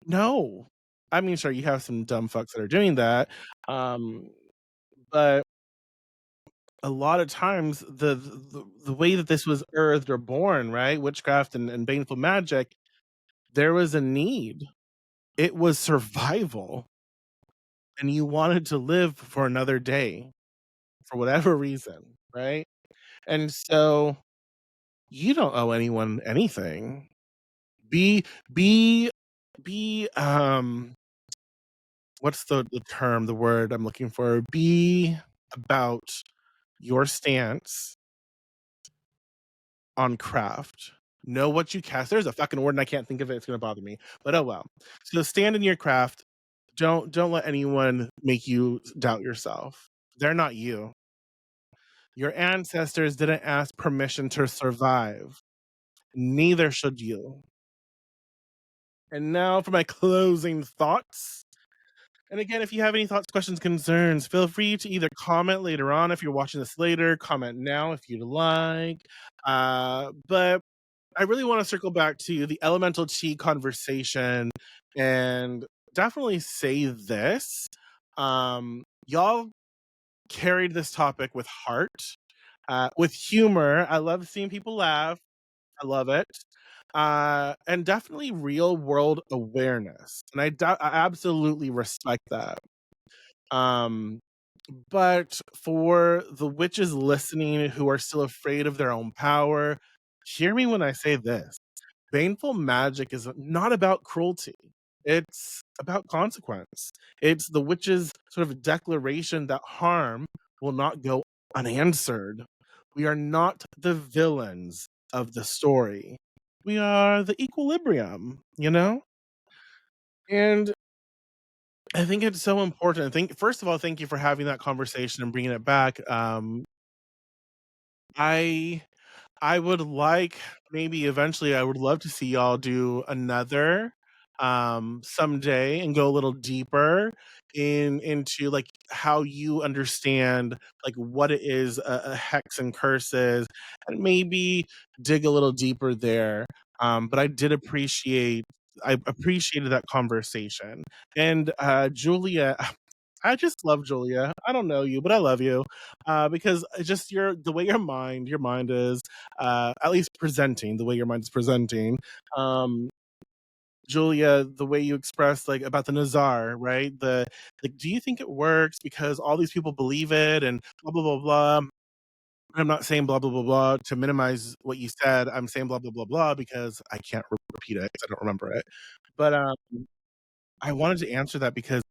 no. I mean, sure, you have some dumb fucks that are doing that. Um, but a lot of times the way that this was earthed or born, right? Witchcraft and baneful magic, there was a need. It was survival. And you wanted to live for another day for whatever reason, right? And so you don't owe anyone anything. Be be be what's the term, the word I'm looking for? Be about your stance on craft. Know what you cast. There's a fucking word and I can't think of it. It's gonna bother me. But oh well. So stand in your craft. Don't let anyone make you doubt yourself. They're not you. Your ancestors didn't ask permission to survive. Neither should you. And now for my closing thoughts. And again, if you have any thoughts, questions, concerns, feel free to either comment later on if you're watching this later, comment now if you'd like. But I really want to circle back to the elemental chi conversation and definitely say this. Y'all carried this topic with heart, with humor. I love seeing people laugh. I love it. And definitely real world awareness. And I absolutely respect that. Um, but for the witches listening who are still afraid of their own power, hear me when I say this. Baneful magic is not about cruelty. It's about consequence. It's the witch's sort of declaration that harm will not go unanswered. We are not the villains of the story. We are the equilibrium, you know? And I think it's so important. I think, first of all, thank you for having that conversation and bringing it back. I I would like maybe eventually I would love to see y'all do another someday and go a little deeper into like how you understand like what it is a hex and curses, and maybe dig a little deeper there. But I appreciated that conversation. And Julia, I just love Julia. I don't know you, but I love you because it's just the way your mind is, at least presenting the way your mind is presenting. Um, Julia, the way you expressed like about the Nazar, right? The like, do you think it works because all these people believe it and blah blah blah blah. I'm not saying blah blah blah blah to minimize what you said. I'm saying blah blah blah blah because I can't repeat it 'cause I don't remember it. But I wanted to answer that because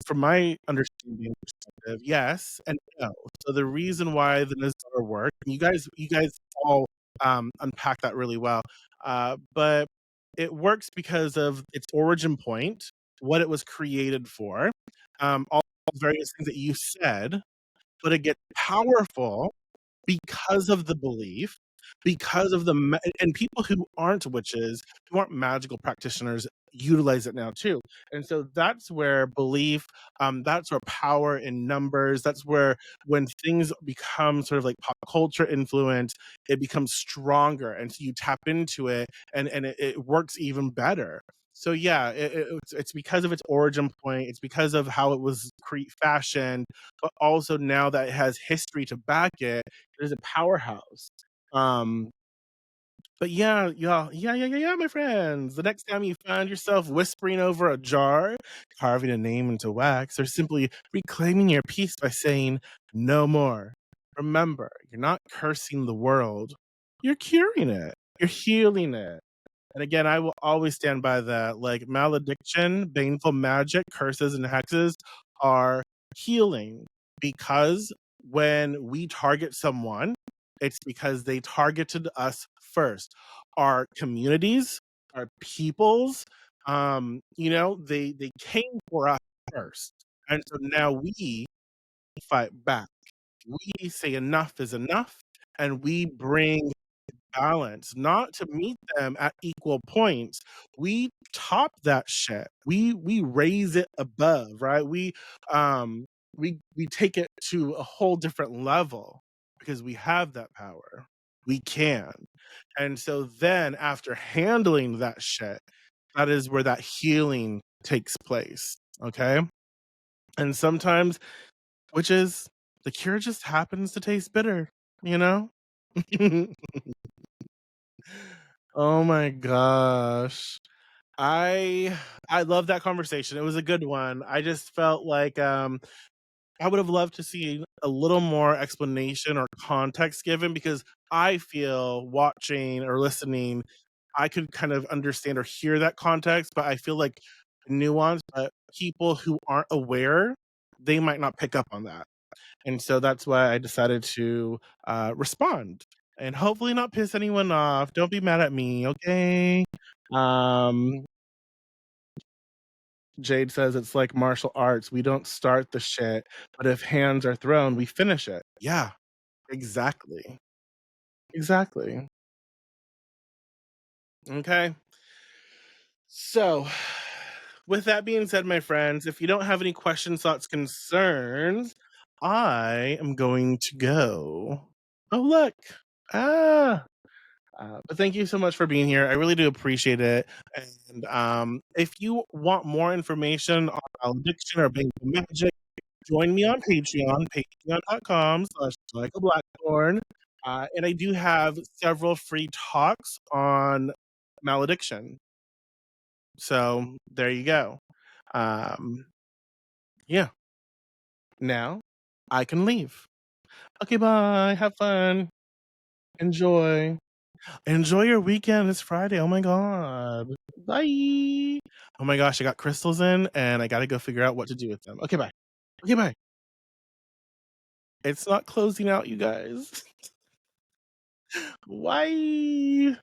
from my understanding perspective, yes and no. So the reason why the Nazar work, and you guys all unpack that really well. But it works because of its origin point, what it was created for, all the various things that you said, but it gets powerful because of the belief, because of and people who aren't witches, who aren't magical practitioners utilize it now too. And so that's where belief, that's where power in numbers, that's where when things become sort of like pop culture influence, it becomes stronger. And so you tap into it and it works even better. So yeah, it's because of its origin point. It's because of how it was fashioned, but also now that it has history to back it, it is a powerhouse. Um, but yeah, my friends. The next time you find yourself whispering over a jar, carving a name into wax, or simply reclaiming your peace by saying no more, remember, you're not cursing the world. You're curing it. You're healing it. And again, I will always stand by that. Like malediction, baneful magic, curses, and hexes are healing because when we target someone, it's because they targeted us first. Our communities, our peoples, they came for us first. And so now we fight back. We say enough is enough and we bring balance, not to meet them at equal points. We top that shit. We raise it above, right? Um we take it to a whole different level because we have that power. We can. And so then after handling that shit, that is where that healing takes place. Okay? And sometimes which is the cure just happens to taste bitter, you know? Oh my gosh. I I love that conversation. It was a good one. I just felt like I would have loved to see a little more explanation or context given because I feel watching or listening, I could kind of understand or hear that context, but I feel like nuance, but people who aren't aware, they might not pick up on that. And so that's why I decided to respond and hopefully not piss anyone off. Don't be mad at me, okay? Um, Jade says it's like martial arts. We don't start the shit, but if hands are thrown, we finish it. Yeah, exactly. Exactly. Okay. So, with that being said, my friends, if you don't have any questions, thoughts, concerns, I am going to go. Oh, look. Ah, but thank you so much for being here. I really do appreciate it. And if you want more information on malediction or Baneful Magic, join me on Patreon, patreon.com/Blackthorn. And I do have several free talks on malediction. So there you go. Um, yeah. Now I can leave. Okay, bye. Have fun. Enjoy. Enjoy your weekend. It's Friday. Oh my god. Bye. Oh my gosh, I got crystals in and I gotta go figure out what to do with them. Okay, bye. Okay, bye. It's not closing out, you guys. Why?